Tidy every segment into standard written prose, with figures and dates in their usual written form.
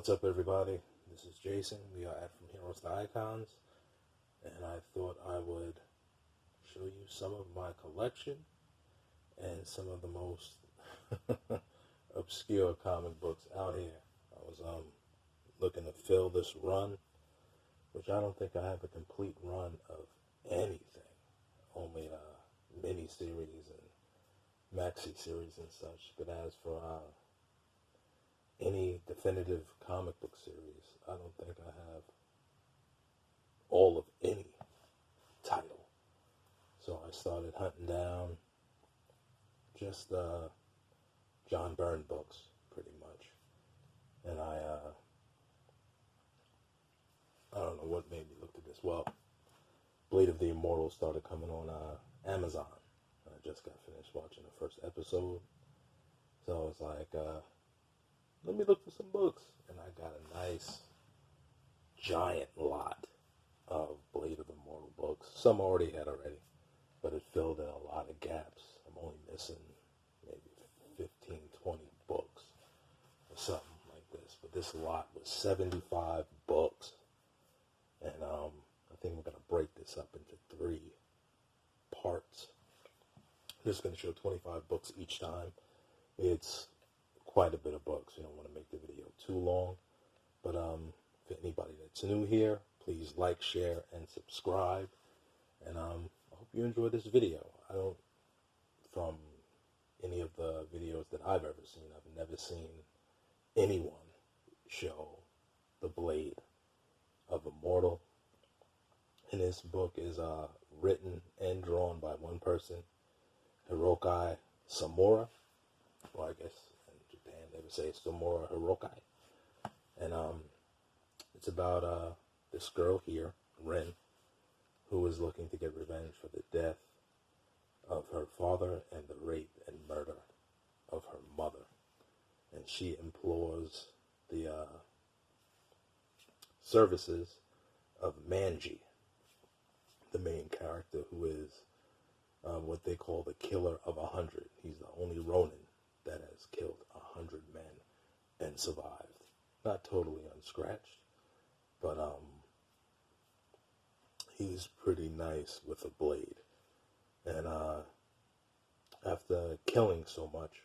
What's up, everybody? This is Jason. We are at From Heroes to Icons, and I thought I would show you some of my collection and some of the most obscure comic books out here. I was looking to fill this run, which I don't think I have a complete run of anything, only mini series and maxi series and such. But as for any definitive comic book series, I don't think I have all of any title. So I started hunting down just John Byrne books, pretty much. And I don't know what made me look at this. Well, Blade of the Immortal started coming on Amazon. I just got finished watching the first episode. So I was like, let me look for some books. And I got a nice, giant lot of Blade of the Immortal books. Some I already had already, but it filled in a lot of gaps. I'm only missing maybe 15, 20 books or something like this. But this lot was 75 books. And I think we're going to break this up into 3 parts. I'm just going to show 25 books each time. It's quite a bit of books. You don't want to make the video too long. But for anybody that's new here, please like, share, and subscribe. And I hope you enjoy this video. From any of the videos that I've ever seen, I've never seen anyone show the Blade of Immortal. And this book is written and drawn by one person, Hiroki Samura, or I guess in Japan they would say Samura Hiroki. And it's about this girl here, Rin, who is looking to get revenge for the death of her father and the rape and murder of her mother. And she implores the services of Manji, the main character, who is what they call the killer of 100. He's the only Ronin that has killed 100 men and survived. Not totally unscratched, but he's pretty nice with a blade. And after killing so much,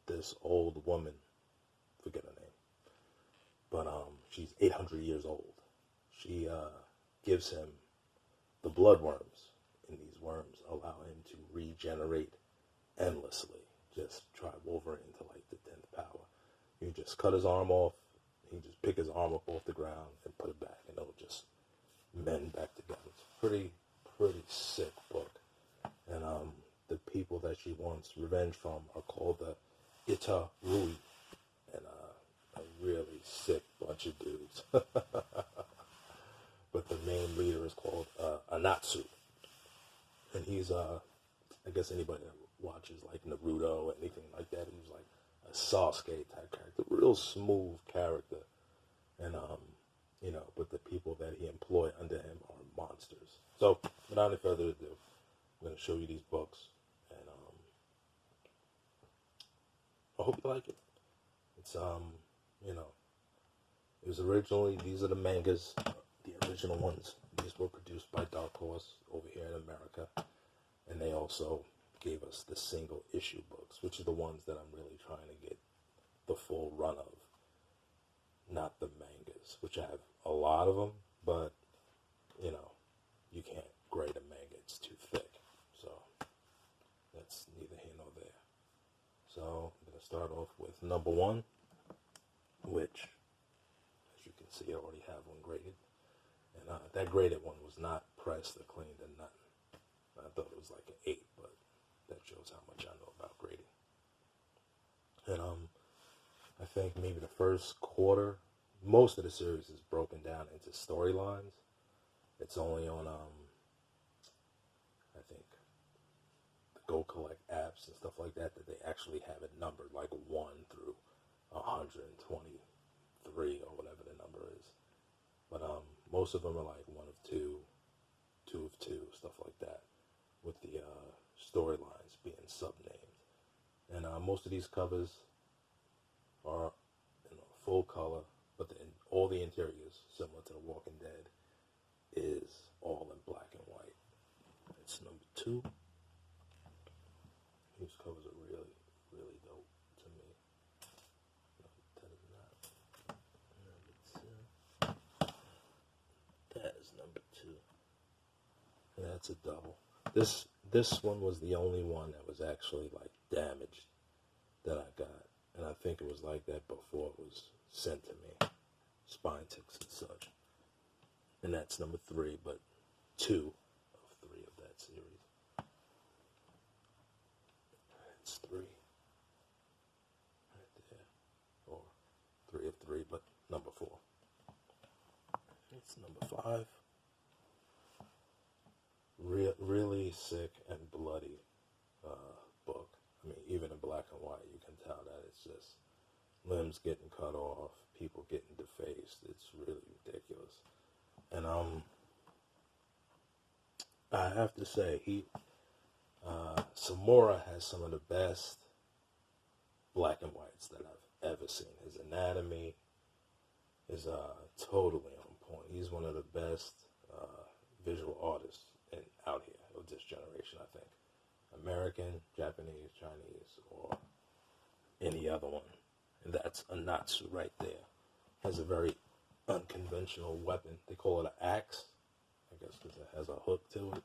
this old woman, forget her name, but she's 800 years old. She gives him the blood worms, and these worms allow him to regenerate endlessly. Just try Wolverine to like the 10th power. You just cut his arm off, he just pick his arm up off the ground and put it back, and it'll just mend back together. It's pretty sick book. And the people that she wants revenge from are called the Ita Rui, and a really sick bunch of dudes. But the main leader is called Anatsu, and he's I guess anybody that watches like Naruto or anything like that, he's like a Sasuke type character, real smooth character. And but the people that he employ under him are monsters. So without any further ado, I'm going to show you these books, and I hope you like it. It's it was originally, these are the mangas, the original ones. These were produced by Dark Horse over here in America, and they also gave us the single issue books, which are the ones that I'm really trying to get the full run of, not the mangas, which I have a lot of them, but you can't grade a manga, it's too thick. So that's neither here nor there. So I'm going to start off with number 1, which, as you can see, I already have one graded. And that graded one was not pressed or cleaned or nothing. I thought it was like an 8, but that shows how much I know about grading. And I think maybe the first quarter, most of the series is broken down into storylines. It's only on I think the Go Collect apps and stuff like that they actually have it numbered, like 1 through 123 or whatever the number is. But most of them are like 1 of 2, 2 of 2, stuff like that, with the storylines being subnamed. And most of these covers are full color, but all the interiors, similar to The Walking Dead, is all in black and white. It's number 2. These covers are really, really dope to me. That is not number 2. That is number 2. And that's a double. This one was the only one that was actually like damaged that I got. And I think it was like that before it was sent to me. Spine ticks and such. And that's number 3, but 2 of 3 of that series. It's 3. Right there. Or 3 of 3, but number 4. It's number 5. Really sick and bloody book. I mean, even in black and white, you can tell that it's just limbs getting cut off, people getting defaced. It's really ridiculous. And I have to say, Samura has some of the best black and whites that I've ever seen. His anatomy is totally on point. He's one of the best visual artists out here of this generation, I think. American, Japanese, Chinese, or any other one. And that's a Natsu right there. Has a very unconventional weapon. They call it an axe, I guess because it has a hook to it.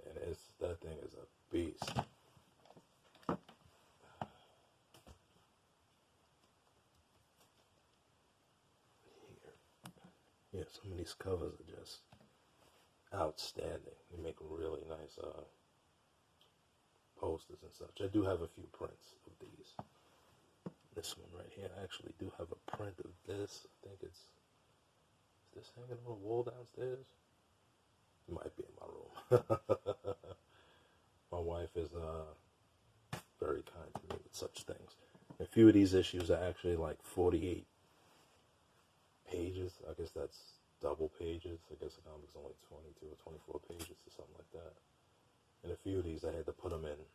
And that thing is a beast. Yeah, some of these covers are just outstanding. They make really nice posters and such. I do have a few prints of these. This one right here, I actually do have a print of this. I think is this hanging on the wall downstairs? It might be in my room. My wife is very kind to me with such things. A few of these issues are actually like 48 pages. I guess that's double pages. I guess the comic's only 22 or 24 pages or something like that. And a few of these I had to put them in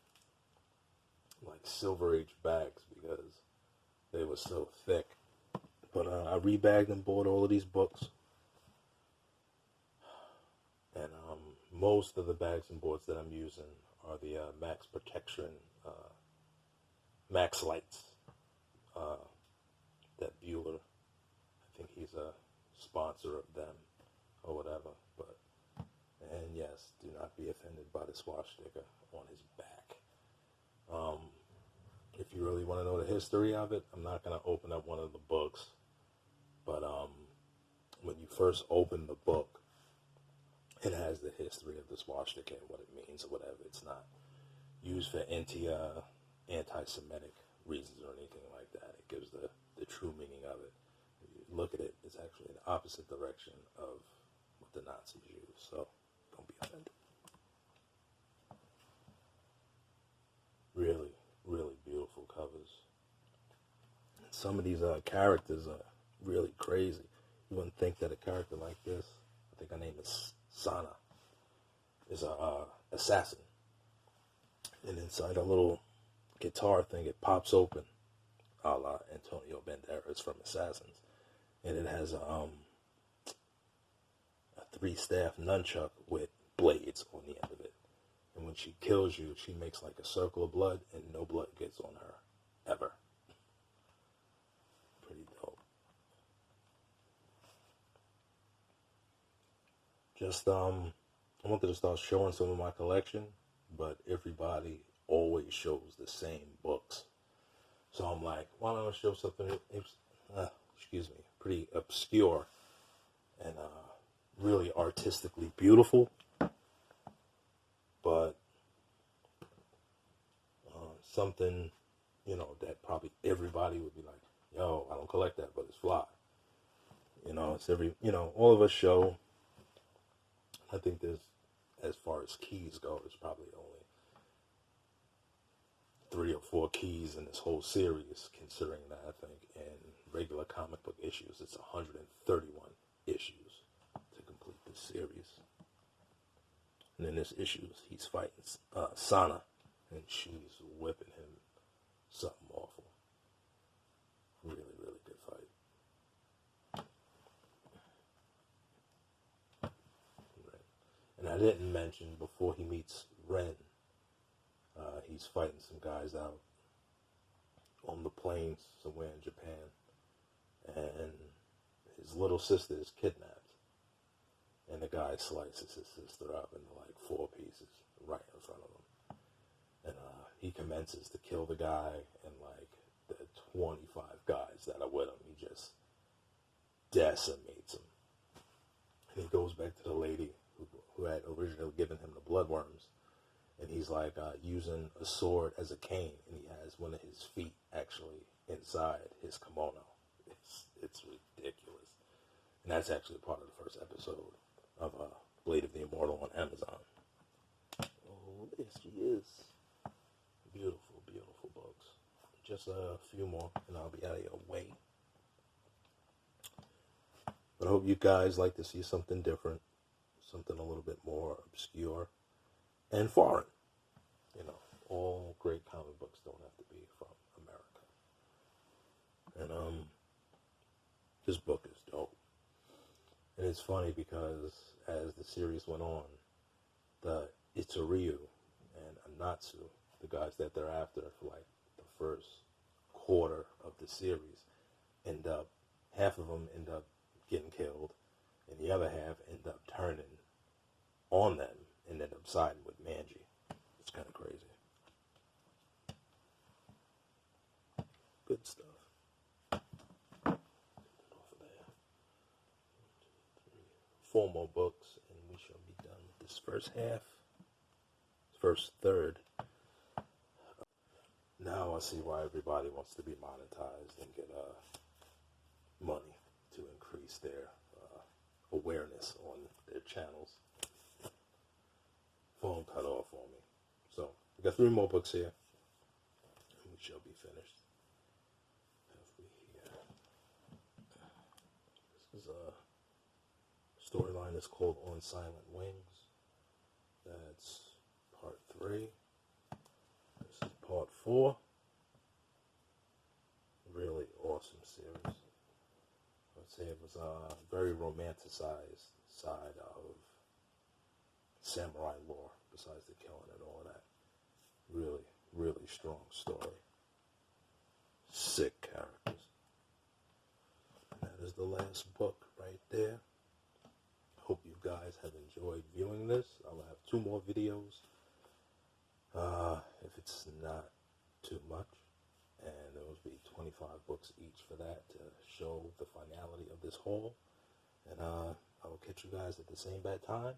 like Silver Age bags because they were so thick. But I rebagged and bought all of these books. And most of the bags and boards that I'm using are the Max Protection Max Lights. That Bueller, I think he's a sponsor of them or whatever. And yes, do not be offended by the swatch sticker on his back. If you really want to know the history of it, I'm not going to open up one of the books. But when you first open the book, it has the history of the swastika and what it means or whatever. It's not used for anti-Semitic reasons or anything like that. It gives the true meaning of it. If you look at it, it's actually in the opposite direction of what the Nazis used. So don't be offended. Really, really beautiful covers. Some of these characters are really crazy. You wouldn't think that a character like this, I think her name is Sana, is a assassin. And inside a little guitar thing, it pops open, a la Antonio Banderas from Assassins. And it has a 3-staff nunchuck with blades on the end of it. And when she kills you, she makes like a circle of blood, and no blood gets on her, ever. Pretty dope. Just, I wanted to start showing some of my collection, but everybody always shows the same books. So I'm like, why don't I show something, pretty obscure and really artistically beautiful, but something, that probably everybody would be like, yo, I don't collect that, but it's fly. It's all of us show. I think there's, as far as keys go, there's probably only 3 or 4 keys in this whole series, considering that I think in regular comic book issues, it's 131 issues to complete this series. And in this issue, he's fighting Sana, and she's whipping him something awful. Really, really good fight. didn't mention, before he meets Ren, he's fighting some guys out on the plains somewhere in Japan, and his little sister is kidnapped, and the guy slices his sister up into like 4 pieces right in front of him, and he commences to kill the guy, and like the 25 guys that are with him, he just decimates them. And he goes back to the lady who had originally given him the bloodworms, and he's like using a sword as a cane, and he has one of his feet actually inside his kimono. It's ridiculous, and that's actually part of the first episode of Blade of the Immortal on Amazon. Oh, there she is. Beautiful, beautiful books. Just a few more, and I'll be out of your way. But I hope you guys like to see something different, something a little bit more obscure and foreign. You know, all great comic books don't have to be from America. And this book is dope. And it's funny because as the series went on, the Itoryu and Anatsu, the guys that they're after for like the first quarter of the series, half of them end up getting killed, and the other half end up turning on them and end up siding with Manji. It's kind of crazy. Good stuff. Off of there. 4 more books, and we shall be done with this first half. First third. Now I see why everybody wants to be monetized and get money to increase their awareness on their channels. Phone cut off on me. So, we got 3 more books here, and we shall be finished. This is a storyline that's called On Silent Wings. That's part 3. This is part 4. Really awesome series. I'd say it was a very romanticized side of samurai lore, besides the killing and all that. Really, really strong story. Sick characters. And that is the last book right there. Hope you guys have enjoyed viewing this. I'll have 2 more videos. If it's not too much. And there will be 25 books each for that to show the finality of this haul. And I will catch you guys at the same bad time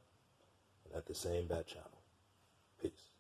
and at the same bad channel. Peace.